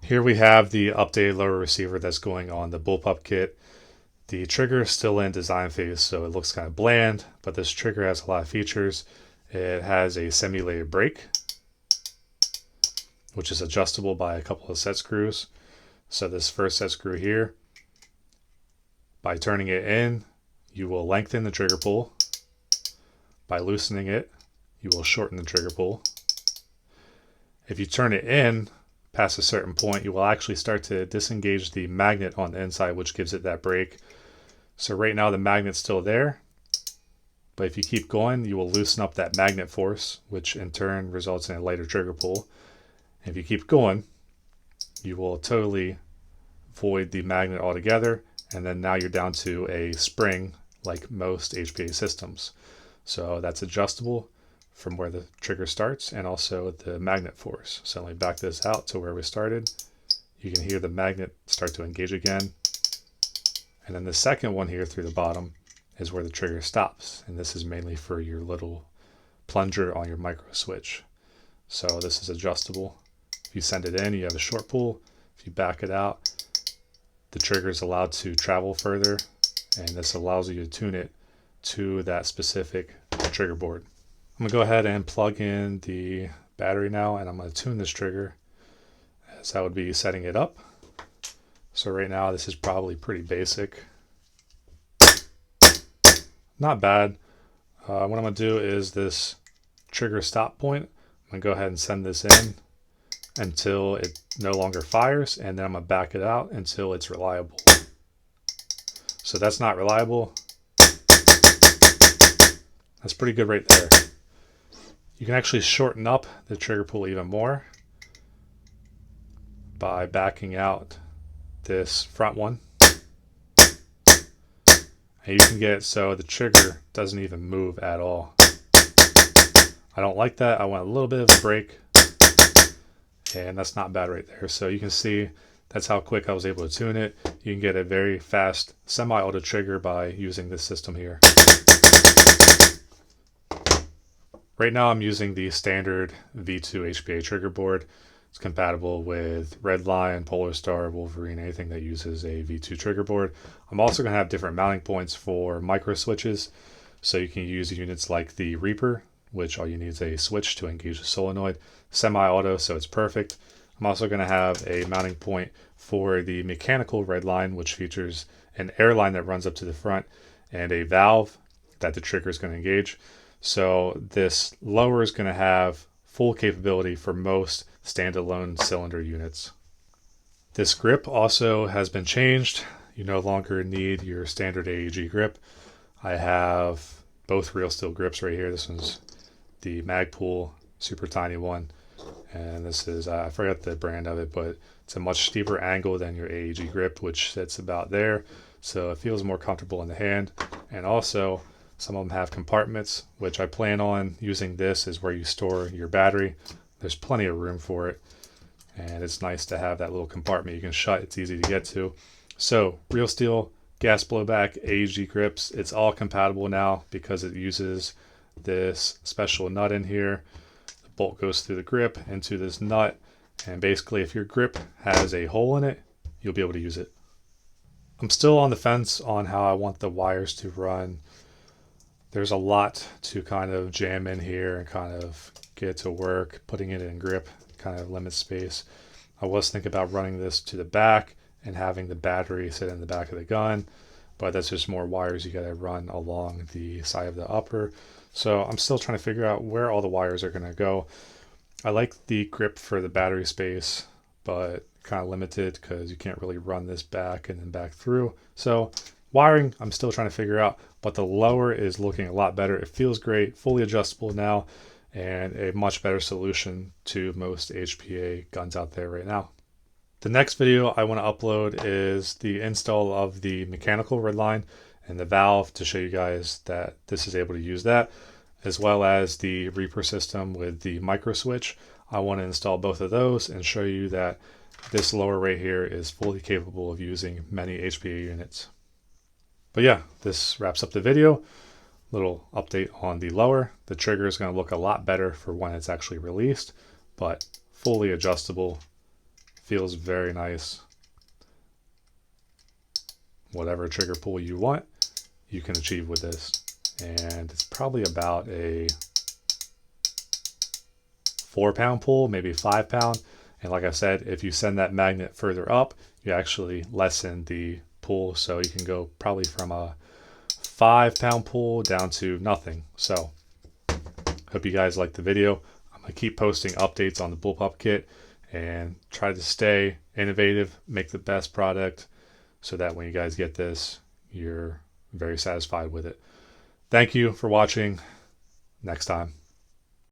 Here we have the updated lower receiver that's going on the Bullpup kit. The trigger is still in design phase, so it looks kind of bland, but this trigger has a lot of features. It has a simulated brake, which is adjustable by a couple of set screws. So this first set screw here, by turning it in, you will lengthen the trigger pull. By loosening it, you will shorten the trigger pull. If you turn it in past a certain point, you will actually start to disengage the magnet on the inside, which gives it that brake. So right now the magnet's still there, but if you keep going, you will loosen up that magnet force, which in turn results in a lighter trigger pull. And if you keep going, you will totally void the magnet altogether, and then now you're down to a spring like most HPA systems. So that's adjustable from where the trigger starts and also the magnet force. So let me back this out to where we started. You can hear the magnet start to engage again. And then the second one here through the bottom is where the trigger stops. And this is mainly for your little plunger on your micro switch. So this is adjustable. If you send it in, you have a short pull. If you back it out, the trigger is allowed to travel further, and this allows you to tune it to that specific trigger board. I'm going to go ahead and plug in the battery now, and I'm going to tune this trigger as that would be setting it up. So right now this is probably pretty basic. Not bad. What I'm going to do is this trigger stop point, I'm going to go ahead and send this in until it no longer fires, and then I'm going to back it out until it's reliable. So that's not reliable. That's pretty good right there. You can actually shorten up the trigger pull even more by backing out this front one. And you can get it so the trigger doesn't even move at all. I don't like that. I want a little bit of a break. And that's not bad right there. So you can see that's how quick I was able to tune it. You can get a very fast semi-auto trigger by using this system here. Right now I'm using the standard V2 HPA trigger board. It's compatible with Redline, Polar Star, Wolverine, anything that uses a V2 trigger board. I'm also going to have different mounting points for micro switches. So you can use units like the Reaper, which all you need is a switch to engage the solenoid. Semi-auto, so it's perfect. I'm also going to have a mounting point for the mechanical Redline, which features an air line that runs up to the front and a valve that the trigger is going to engage. So this lower is going to have full capability for most standalone cylinder units. This grip also has been changed. You no longer need your standard AEG grip. I have both real steel grips right here. This one's the Magpul super tiny one, and this is I forgot the brand of it, but it's a much steeper angle than your AEG grip, which sits about there, so it feels more comfortable in the hand. And also some of them have compartments, which I plan on using. This is where you store your battery. There's plenty of room for it, and it's nice to have that little compartment you can shut. It's easy to get to. So real steel, gas blowback, AEG grips, it's all compatible now because it uses this special nut in here. The bolt goes through the grip into this nut, and basically if your grip has a hole in it, you'll be able to use it. I'm still on the fence on how I want the wires to run. There's a lot to kind of jam in here and kind of get it to work. Putting it in grip kind of limits space. I was thinking about running this to the back and having the battery sit in the back of the gun, but that's just more wires you gotta run along the side of the upper. So I'm still trying to figure out where all the wires are gonna go. I like the grip for the battery space, but kind of limited because you can't really run this back and then back through. So wiring, I'm still trying to figure out, but the lower is looking a lot better. It feels great, fully adjustable now, and a much better solution to most HPA guns out there right now. The next video I want to upload is the install of the mechanical Redline and the valve to show you guys that this is able to use that, as well as the Reaper system with the micro switch. I want to install both of those and show you that this lower right here is fully capable of using many HPA units. But yeah, this wraps up the video. Little update on the lower. The trigger is going to look a lot better for when it's actually released, but fully adjustable, Feels very nice. Whatever trigger pull you want, you can achieve with this. And it's probably about a 4-pound pull, maybe 5-pound. And like I said, if you send that magnet further up, you actually lessen the pull. So you can go probably from a 5-pound pull down to nothing. So hope you guys liked the video. I'm going to keep posting updates on the Bullpup kit and try to stay innovative, make the best product so that when you guys get this, you're very satisfied with it. Thank you for watching. Next time.